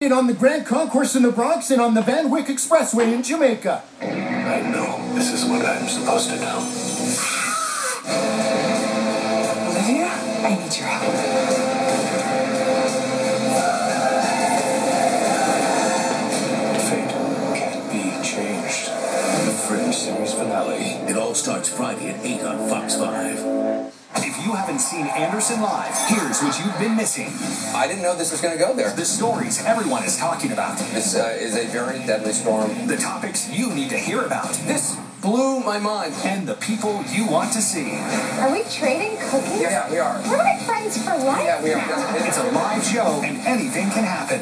On the Grand Concourse in the Bronx and on the Van Wyck Expressway in Jamaica. I know this is what I'm supposed to do. Olivia, I need your help. Fate can't be changed. The Fringe series finale. It all starts Friday at 8 on Fox 5. If you haven't seen Anderson live, here's what you've been missing. I didn't know this was going to go there. The stories everyone is talking about. This is a very deadly storm. The topics you need to hear about. This blew my mind. And the people you want to see. Are we trading cookies? Yeah, we are. We're like friends for life. Yeah, we are. It's a live show, and anything can happen.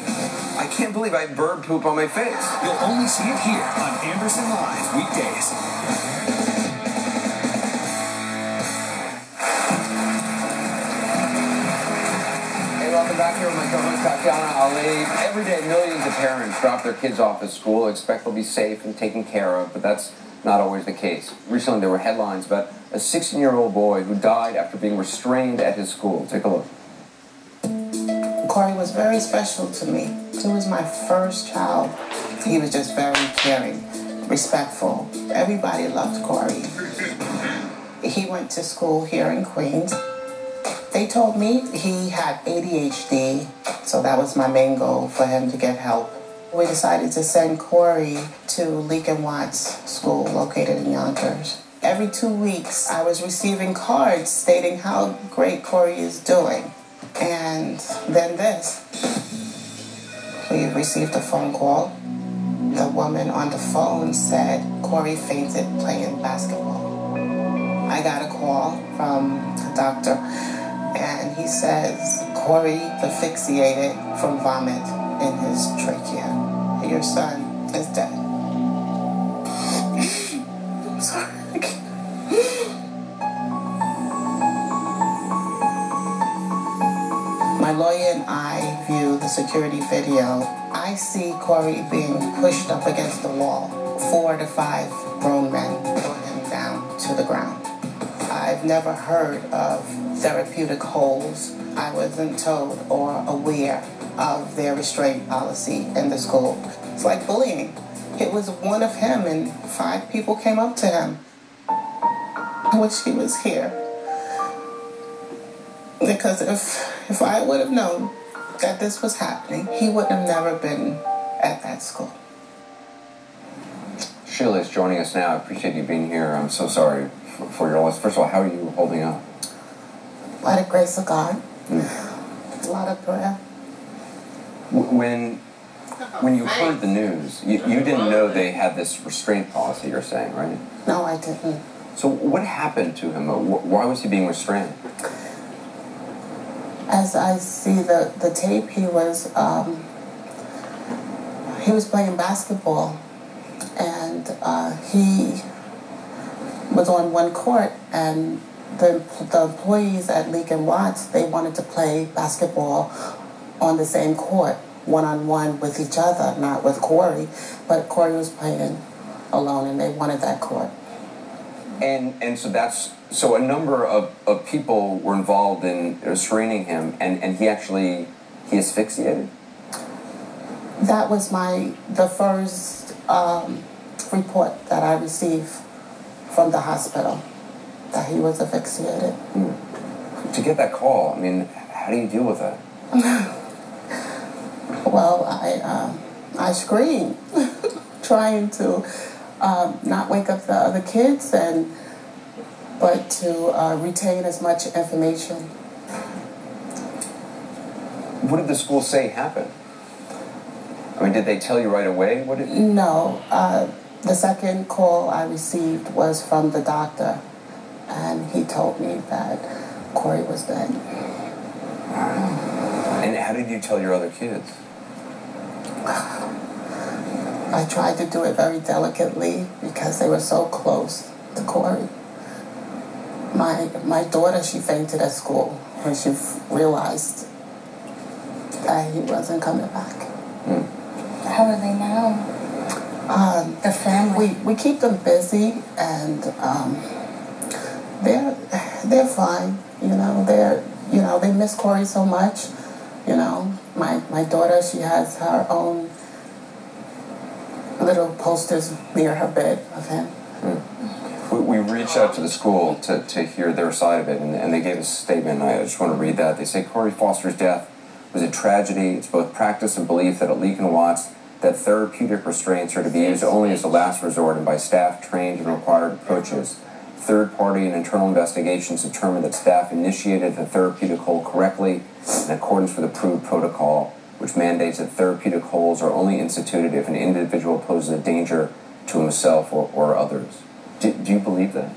I can't believe I had bird poop on my face. You'll only see it here on Anderson Live weekdays. Welcome back here with my co-host Tatiana Ali. Every day, millions of parents drop their kids off at school, expect they'll be safe and taken care of, but that's not always the case. Recently, there were headlines about a 16-year-old boy who died after being restrained at his school. Take a look. Corey was very special to me. He was my first child. He was just very caring, respectful. Everybody loved Corey. He went to school here in Queens. They told me he had ADHD, so that was my main goal, for him to get help. We decided to send Corey to Leake and Watts school located in Yonkers. Every 2 weeks, I was receiving cards stating how great Corey is doing. And then this. We received a phone call. The woman on the phone said Corey fainted playing basketball. I got a call from a doctor. And he says Corey asphyxiated from vomit in his trachea. Your son is dead. I'm sorry. My lawyer and I view the security video. I see Corey being pushed up against the wall. 4 to 5 grown men put him down to the ground. I've never heard of therapeutic holds. I wasn't told or aware of their restraint policy in the school. It's like bullying. It was one of him and 5 people came up to him. I wish he was here. Because if I would have known that this was happening, he would have never been at that school. Sheila is joining us now. I appreciate you being here. I'm so sorry for your loss. First of all, how are you holding up? By the grace of God. A lot of prayer. When you heard the news, you didn't know they had this restraint policy, you're saying, right? No, I didn't. So what happened to him? Why was he being restrained? As I see the tape, he was playing basketball, and he was on one court, and the employees at Leake and Watts, they wanted to play basketball on the same court, one-on-one with each other, not with Corey, but Corey was playing alone, and they wanted that court. And so a number of people were involved in restraining him, and he asphyxiated? That was the first report that I received from the hospital, that he was asphyxiated. To get that call, I mean, how do you deal with that? Well, I screamed, trying to not wake up the other kids, but to retain as much information. What did the school say happened? I mean, did they tell you right away? No. The second call I received was from the doctor, and he told me that Corey was dead. And how did you tell your other kids? I tried to do it very delicately because they were so close to Corey. My daughter, she fainted at school when she realized that he wasn't coming back. How are they now? The family. We keep them busy, and they're fine. They miss Corey so much. My daughter, she has her own little posters near her bed of him. We reached out to the school to hear their side of it, and they gave us a statement, and I just want to read that. They say Corey Foster's death was a tragedy. It's both practice and belief that at Leake and Watts that therapeutic restraints are to be used only as a last resort and by staff trained in required approaches. Third-party and internal investigations determined that staff initiated the therapeutic hold correctly in accordance with approved protocol, which mandates that therapeutic holds are only instituted if an individual poses a danger to himself or others. Do you believe that?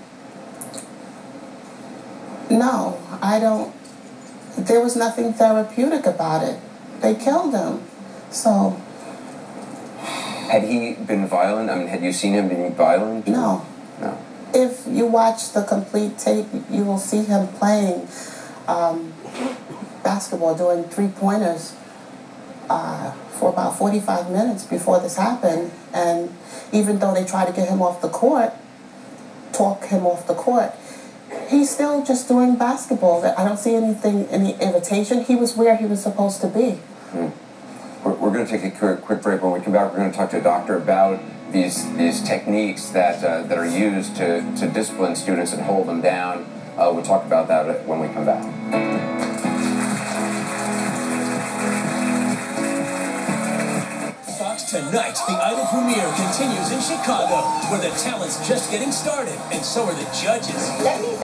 No, I don't. There was nothing therapeutic about it. They killed him. So. Had he been violent? I mean, had you seen him being violent? No. No. If you watch the complete tape, you will see him playing basketball, doing three-pointers for about 45 minutes before this happened. And even though they tried to get him off the court, talk him off the court, he's still just doing basketball. I don't see any irritation. He was where he was supposed to be. We're going to take a quick break. When we come back, we're going to talk to a doctor about these techniques that are used to discipline students and hold them down. We'll talk about that when we come back. Fox tonight, the Idol premiere continues in Chicago, where the talent's just getting started, and so are the judges.